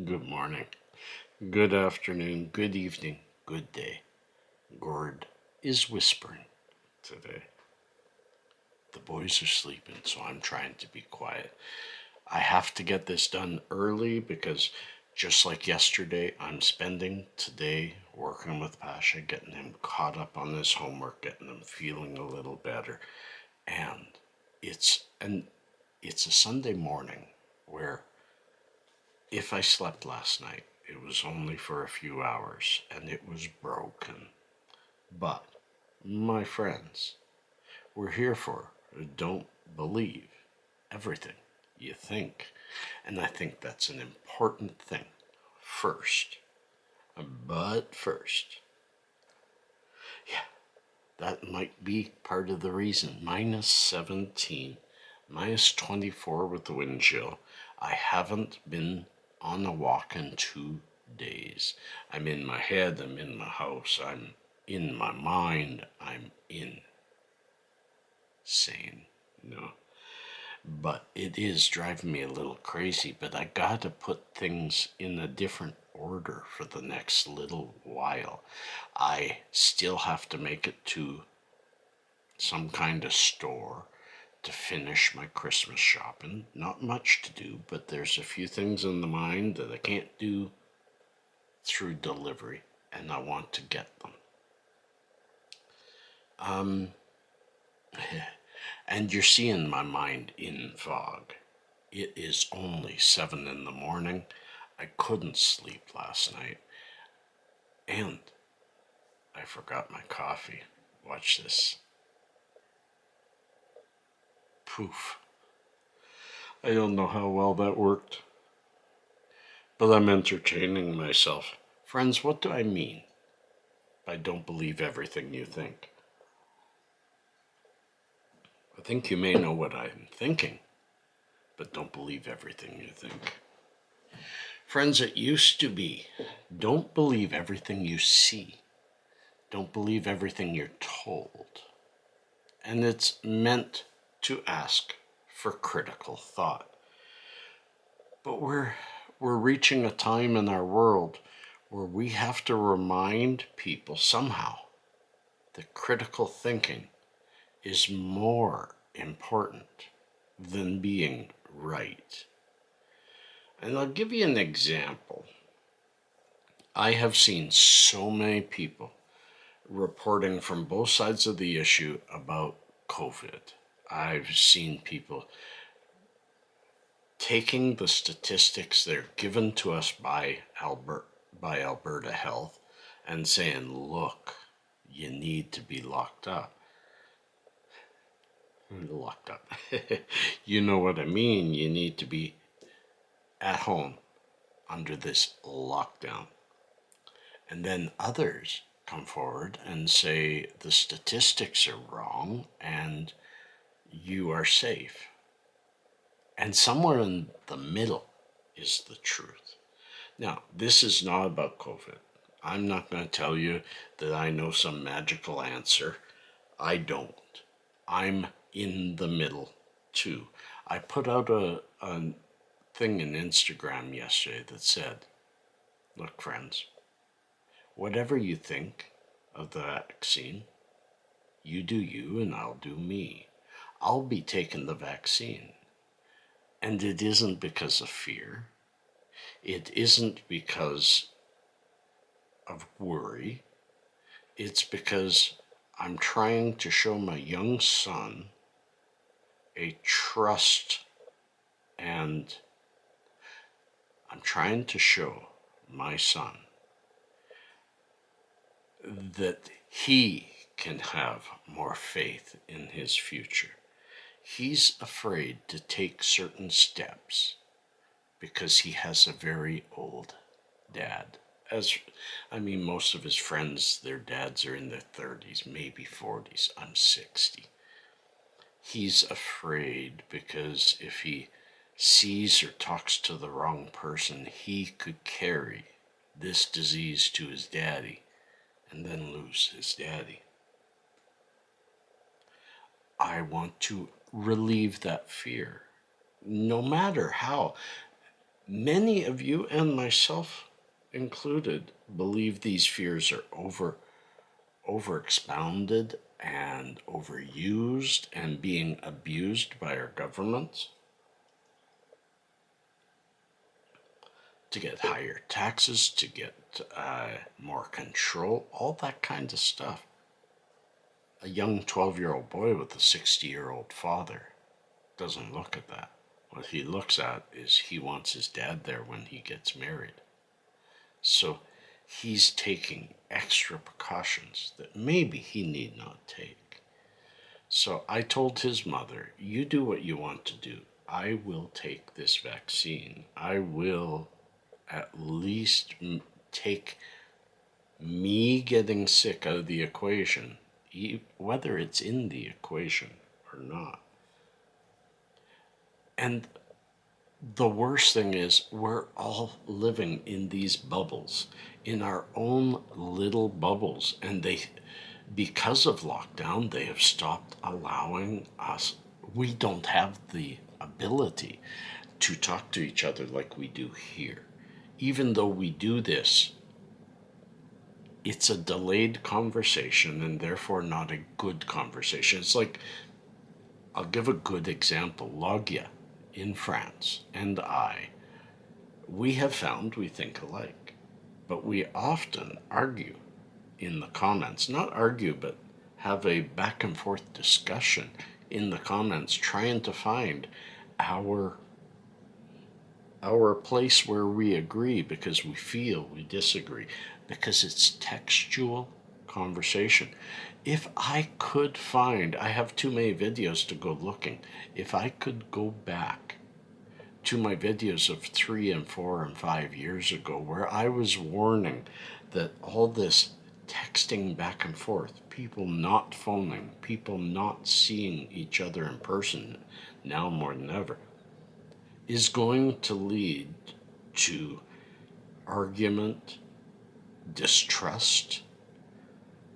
Good morning, good afternoon, good evening, good day. Gord is whispering today. The boys are sleeping, so I'm trying to be quiet. I have to get this done early because just like yesterday, I'm spending today working with Pasha, getting him caught up on his homework, getting him feeling a little better. And it's an it's a Sunday morning where if I slept last night, it was only for a few hours and it was broken. But, my friends, we're here for don't believe everything you think. And I think that's an important thing. First. But first, yeah, that might be part of the reason. Minus 17, minus 24 with the wind chill. I haven't been on a walk in 2 days. I'm in my head, I'm in my house, I'm in my mind, I'm insane. No. But it is driving me a little crazy, but I gotta put things in a different order for the next little while. I still have to make it to some kind of store to finish my Christmas shopping. Not much to do, but there's a few things in the mind that I can't do through delivery, and I want to get them. And you're seeing my mind in fog. It is only 7 in the morning. I couldn't sleep last night. And I forgot my coffee. Watch this. Poof. I don't know how well that worked, but I'm entertaining myself. Friends, what do I mean by don't believe everything you think? I think you may know what I'm thinking, but don't believe everything you think. Friends, it used to be don't believe everything you see. Don't believe everything you're told. And it's meant to ask for critical thought. But we're reaching a time in our world where we have to remind people somehow that critical thinking is more important than being right. And I'll give you an example. I have seen so many people reporting from both sides of the issue about COVID. I've seen people taking the statistics that are given to us by Alberta Health and saying, look, you need to be locked up. Locked up. You know what I mean. You need to be at home under this lockdown. And then others come forward and say the statistics are wrong and you are safe. And somewhere in the middle is the truth. Now, this is not about COVID. I'm not going to tell you that I know some magical answer. I don't. I'm in the middle too. I put out a thing in Instagram yesterday that said, look, friends, whatever you think of the vaccine, you do you and I'll do me. I'll be taking the vaccine. And it isn't because of fear. It isn't because of worry. It's because I'm trying to show my young son a trust, and I'm trying to show my son that he can have more faith in his future. He's afraid to take certain steps because he has a very old dad. Most of his friends, their dads are in their 30s, maybe 40s. I'm 60. He's afraid because if he sees or talks to the wrong person, he could carry this disease to his daddy and then lose his daddy. I want to relieve that fear, no matter how. Many of you, and myself included, believe these fears are overexpounded and overused and being abused by our governments to get higher taxes, to get more control, all that kind of stuff. A young 12-year-old boy with a 60-year-old father doesn't look at that. What he looks at is he wants his dad there when he gets married. So he's taking extra precautions that maybe he need not take. So I told his mother, you do what you want to do. I will take this vaccine. I will at least take me getting sick out of the equation, whether it's in the equation or not. And the worst thing is we're all living in these bubbles, in our own little bubbles, and because of lockdown, they have stopped allowing us. We don't have the ability to talk to each other like we do here. Even though we do this, it's a delayed conversation and therefore not a good conversation. It's like, I'll give a good example. Logia in France and we have found we think alike, but we often argue in the comments. Not argue, but have a back and forth discussion in the comments, trying to find our place where we agree because we feel we disagree, because it's textual conversation. If I could find, I have too many videos to go looking. If I could go back to my videos of 3 and 4 and 5 years ago, where I was warning that all this texting back and forth, people not phoning, people not seeing each other in person now more than ever, is going to lead to argument, distrust,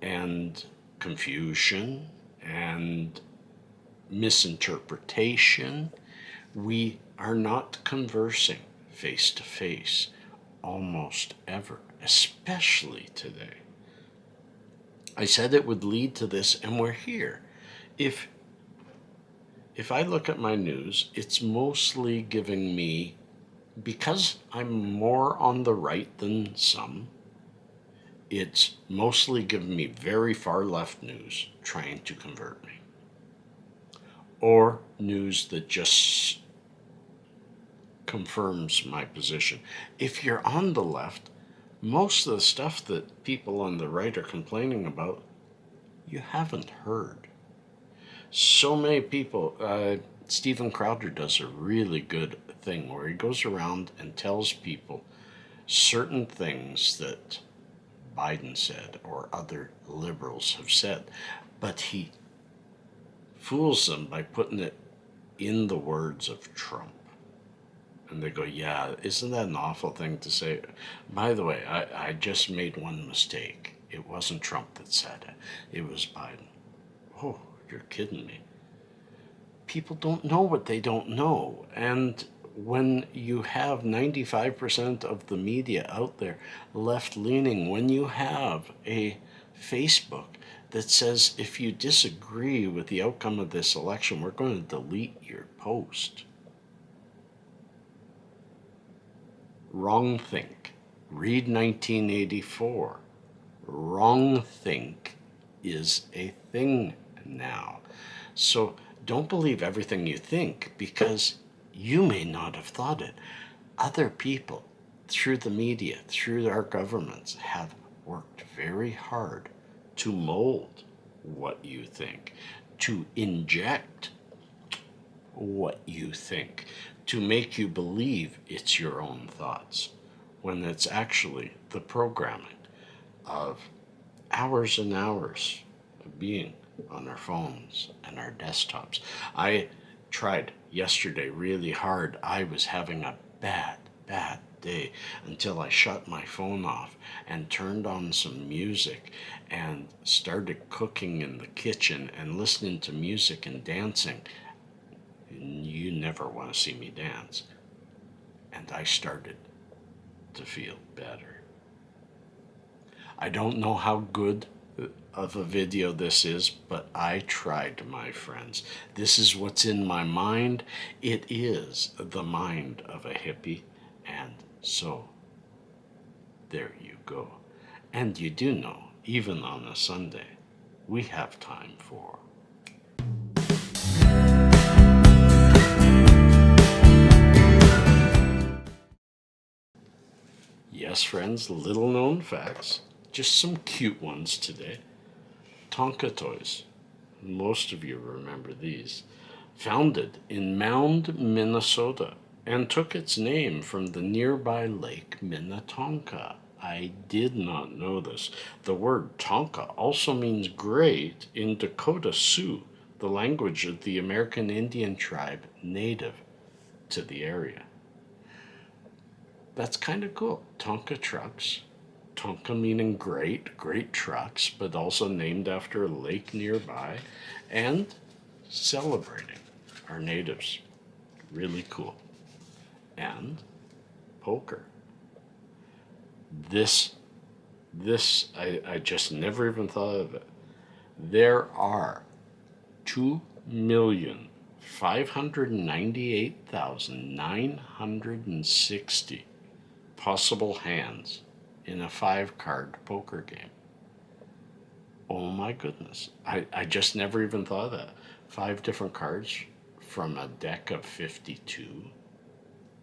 and confusion and misinterpretation. We are not conversing face to face almost ever, especially today. I said it would lead to this, and we're here. If I look at my news, it's mostly giving me, because I'm more on the right than some, it's mostly giving me very far left news trying to convert me. Or news that just confirms my position. If you're on the left, most of the stuff that people on the right are complaining about, you haven't heard. So many people, Stephen Crowder does a really good thing where he goes around and tells people certain things that Biden said or other liberals have said, but he fools them by putting it in the words of Trump. And they go, yeah, isn't that an awful thing to say? By the way, I just made one mistake. It wasn't Trump that said it. It was Biden. Oh, you're kidding me. People don't know what they don't know. And when you have 95% of the media out there left-leaning, when you have a Facebook that says if you disagree with the outcome of this election, we're going to delete your post. Wrongthink. Read 1984. Wrongthink is a thing now. So don't believe everything you think, because you may not have thought it. Other people, through the media, through our governments, have worked very hard to mold what you think, to inject what you think, to make you believe it's your own thoughts, when it's actually the programming of hours and hours of being on our phones and our desktops. I tried yesterday really hard. I was having a bad day until I shut my phone off and turned on some music and started cooking in the kitchen and listening to music and dancing. You never want to see me dance. and I started to feel better. I don't know how good of a video this is, but I tried, my friends. This is what's in my mind. It is the mind of a hippie, and so there you go. And you do know, even on a Sunday, we have time for yes, friends, little known facts. Just some cute ones today. Tonka toys. Most of you remember these. Founded in Mound, Minnesota, and took its name from the nearby lake Minnetonka. I did not know this. The word Tonka also means great in Dakota Sioux, the language of the American Indian tribe native to the area. That's kind of cool. Tonka trucks. Tonka meaning great, great trucks, but also named after a lake nearby, and celebrating our natives. Really cool. And poker. This, I just never even thought of it. There are 2,598,960 possible hands in a 5-card poker game. Oh my goodness. I just never even thought of that. 5 different cards from a deck of 52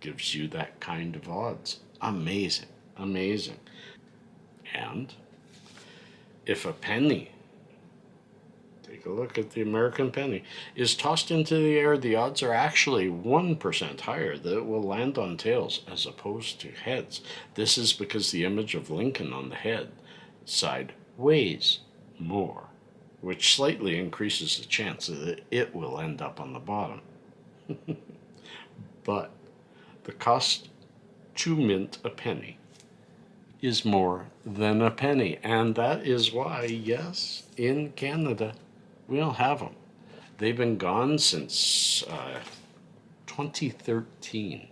gives you that kind of odds. Amazing. Amazing. And if a penny, take a look at the American penny, is tossed into the air, the odds are actually 1% higher that it will land on tails as opposed to heads. This is because the image of Lincoln on the head side weighs more, which slightly increases the chance that it will end up on the bottom. But the cost to mint a penny is more than a penny, and that is why, yes, in Canada, we don't have them. They've been gone since 2013.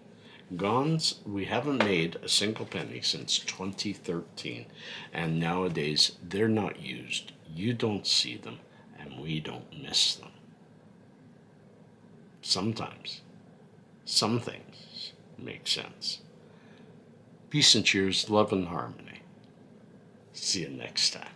We haven't made a single penny since 2013, and nowadays they're not used. You don't see them, and we don't miss them. Sometimes, some things make sense. Peace and cheers, love and harmony. See you next time.